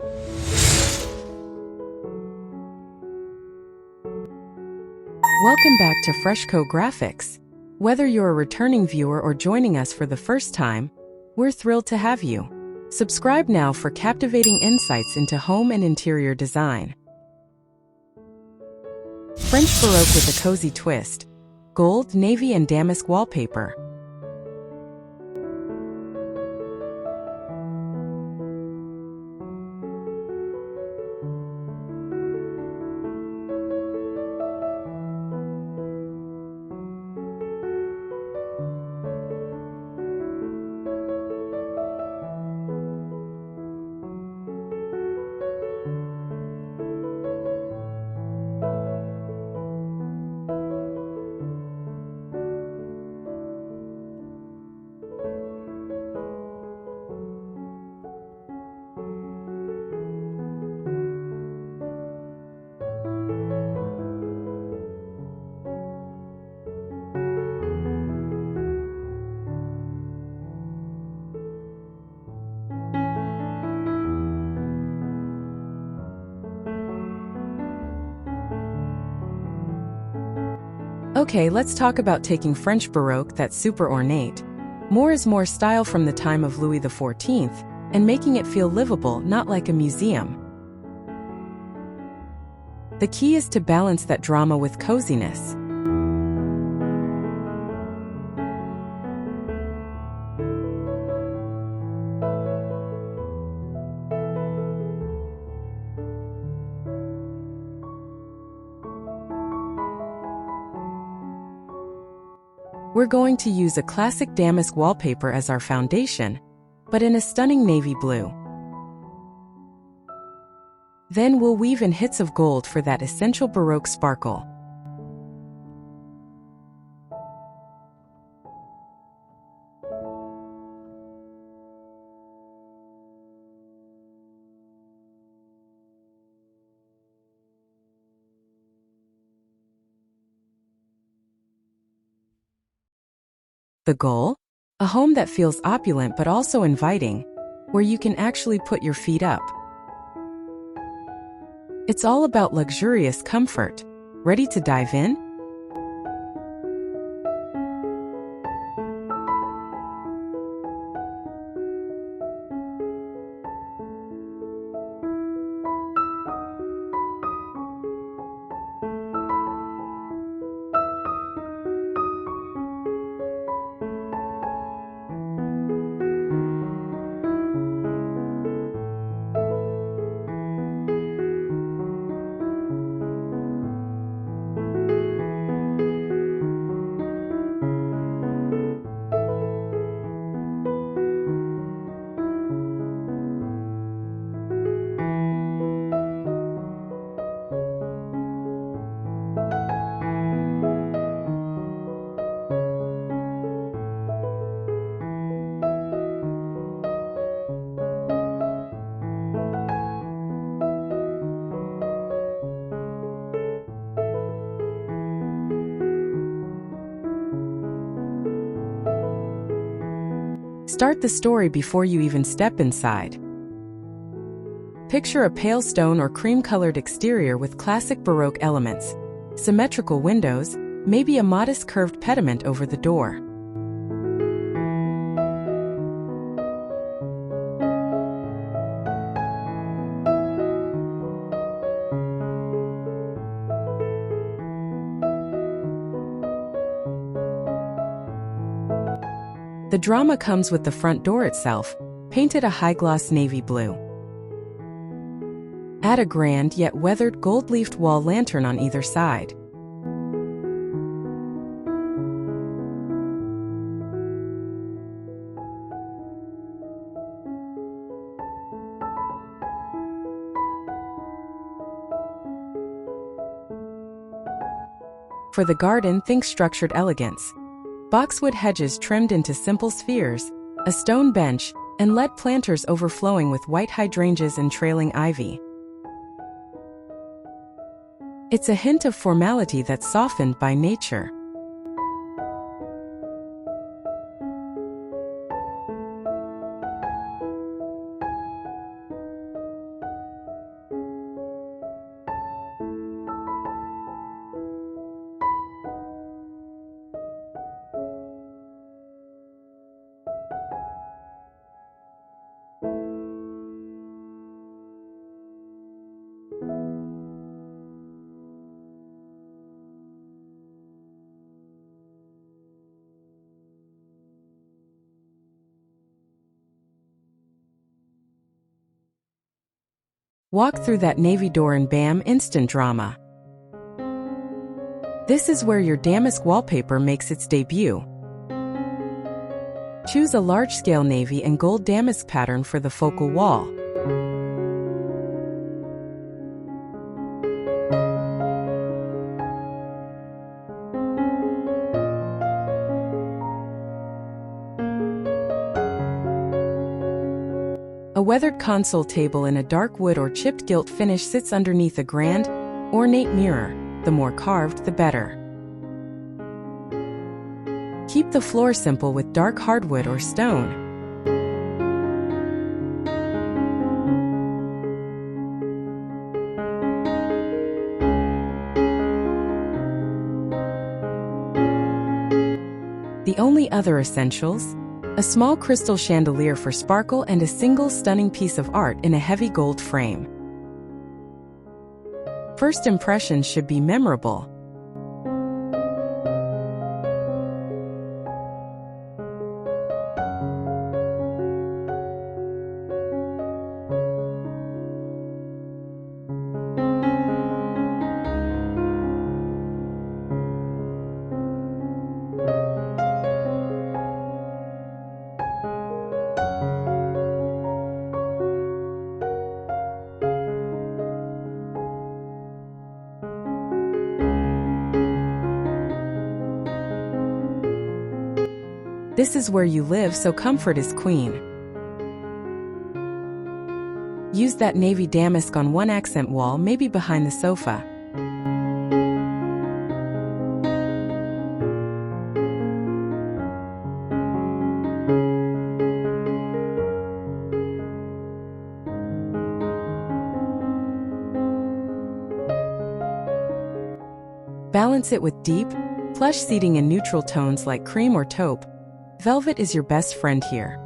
Welcome back to Freshco Graphics. Whether you're a returning viewer or joining us for the first time, we're thrilled to have you. Subscribe now for captivating insights into home and interior design. French Baroque with a cozy twist. Gold, navy, and damask wallpaper. Okay, let's talk about taking French Baroque that's super ornate. More is more style from the time of Louis XIV, and making it feel livable, not like a museum. The key is to balance that drama with coziness. We're going to use a classic damask wallpaper as our foundation, but in a stunning navy blue. Then we'll weave in hits of gold for that essential Baroque sparkle. The goal? A home that feels opulent but also inviting, where you can actually put your feet up. It's all about luxurious comfort. Ready to dive in? Start the story before you even step inside. Picture a pale stone or cream-colored exterior with classic Baroque elements, symmetrical windows, maybe a modest curved pediment over the door. The drama comes with the front door itself, painted a high-gloss navy blue. Add a grand yet weathered gold-leafed wall lantern on either side. For the garden, think structured elegance. Boxwood hedges trimmed into simple spheres, a stone bench, and lead planters overflowing with white hydrangeas and trailing ivy. It's a hint of formality that's softened by nature. Walk through that navy door and bam, instant drama. This is where your damask wallpaper makes its debut. Choose a large-scale navy and gold damask pattern for the focal wall. A weathered console table in a dark wood or chipped gilt finish sits underneath a grand, ornate mirror. The more carved, the better. Keep the floor simple with dark hardwood or stone. The only other essentials? A small crystal chandelier for sparkle and a single stunning piece of art in a heavy gold frame. First impressions should be memorable. This is where you live, so comfort is queen. Use that navy damask on one accent wall, maybe behind the sofa. Balance it with deep, plush seating in neutral tones like cream or taupe. Velvet is your best friend here.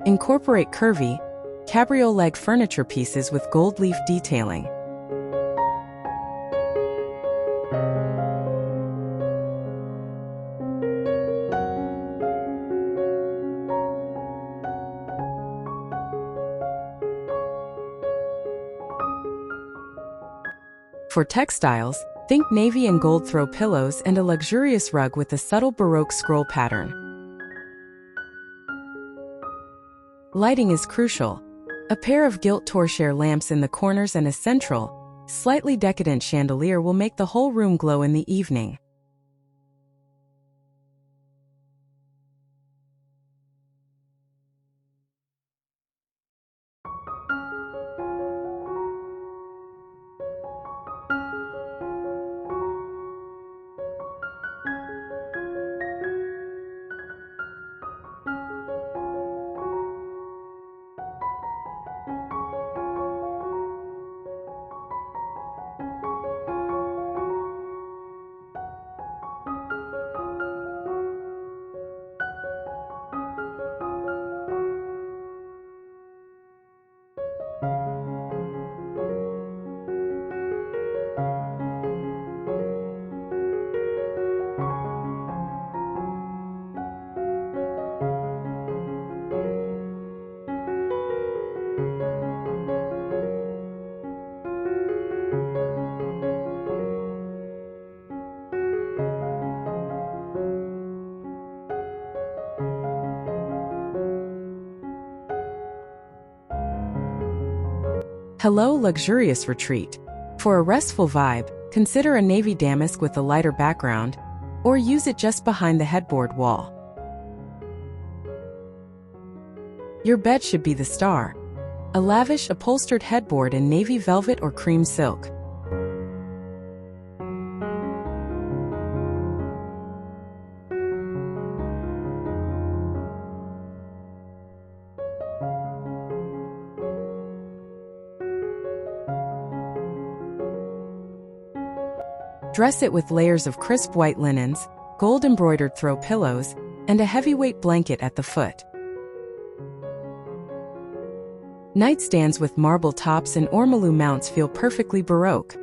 Incorporate curvy, cabriolet furniture pieces with gold leaf detailing. For textiles, think navy and gold throw pillows and a luxurious rug with a subtle Baroque scroll pattern. Lighting is crucial. A pair of gilt torchère lamps in the corners and a central, slightly decadent chandelier will make the whole room glow in the evening. Hello, luxurious retreat. For a restful vibe, consider a navy damask with a lighter background, or use it just behind the headboard wall. Your bed should be the star. A lavish upholstered headboard in navy velvet or cream silk. Dress it with layers of crisp white linens, gold-embroidered throw pillows, and a heavyweight blanket at the foot. Nightstands with marble tops and ormolu mounts feel perfectly Baroque.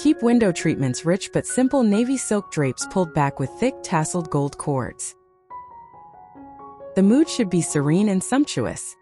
Keep window treatments rich but simple navy silk drapes pulled back with thick tasseled gold cords. The mood should be serene and sumptuous.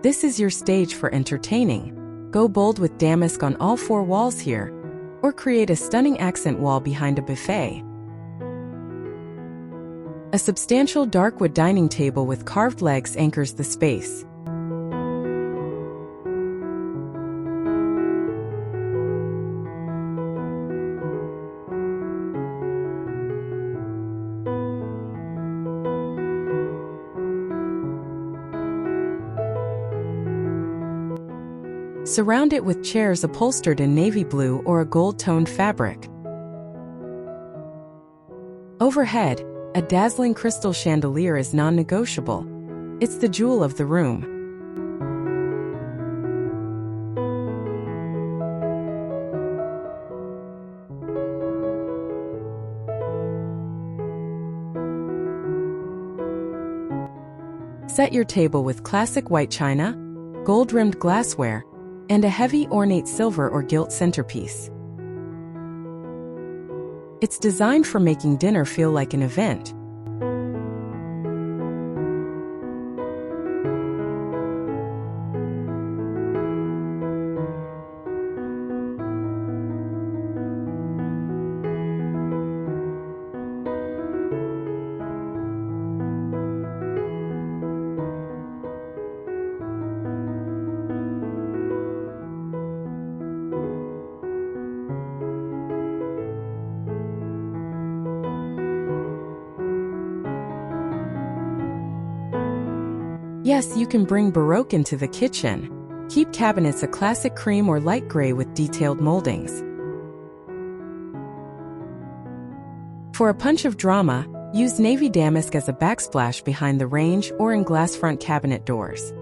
This is your stage for entertaining. Go bold with damask on all four walls here, or create a stunning accent wall behind a buffet. A substantial dark wood dining table with carved legs anchors the space. Surround it with chairs upholstered in navy blue or a gold-toned fabric. Overhead, a dazzling crystal chandelier is non-negotiable. It's the jewel of the room. Set your table with classic white china, gold-rimmed glassware, and a heavy ornate silver or gilt centerpiece. It's designed for making dinner feel like an event. Yes, you can bring Baroque into the kitchen. Keep cabinets a classic cream or light gray with detailed moldings. For a punch of drama, use navy damask as a backsplash behind the range or in glass front cabinet doors.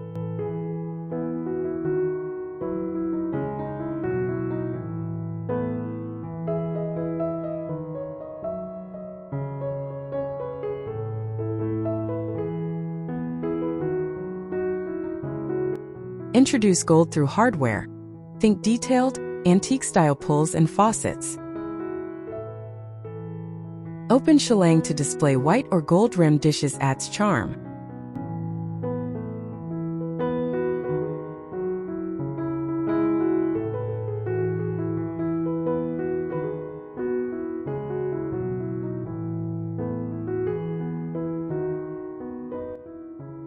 Introduce gold through hardware. Think detailed, antique-style pulls and faucets. Open shillelagh to display white or gold-rimmed dishes adds charm.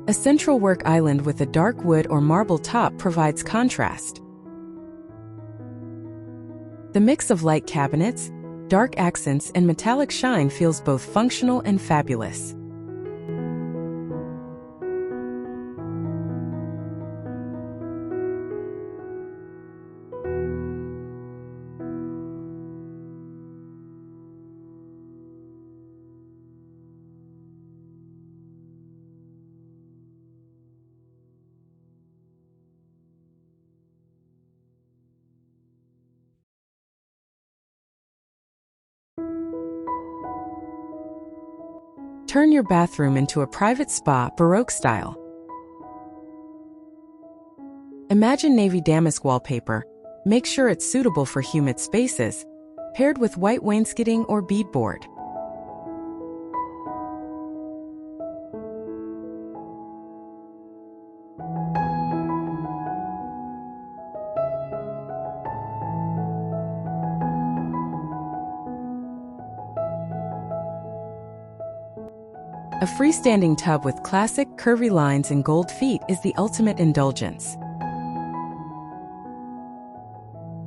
A central work island with a dark wood or marble top provides contrast. The mix of light cabinets, dark accents, and metallic shine feels both functional and fabulous. Turn your bathroom into a private spa, Baroque style. Imagine navy damask wallpaper. Make sure it's suitable for humid spaces, paired with white wainscoting or beadboard. A freestanding tub with classic, curvy lines and gold feet is the ultimate indulgence.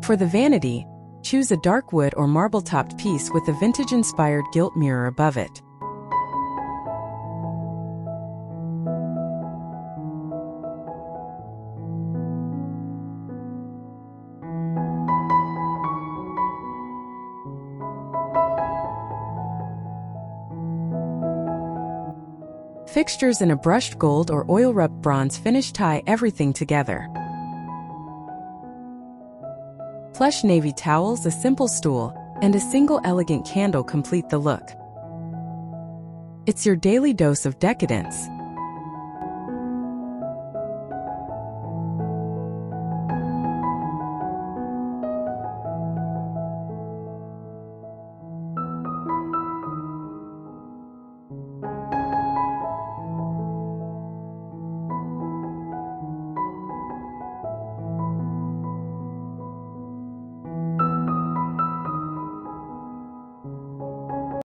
For the vanity, Choose a dark wood or marble-topped piece with a vintage-inspired gilt mirror above it. Fixtures in a brushed gold or oil-rubbed bronze finish tie everything together. Plush navy towels, a simple stool, and a single elegant candle complete the look. It's your daily dose of decadence.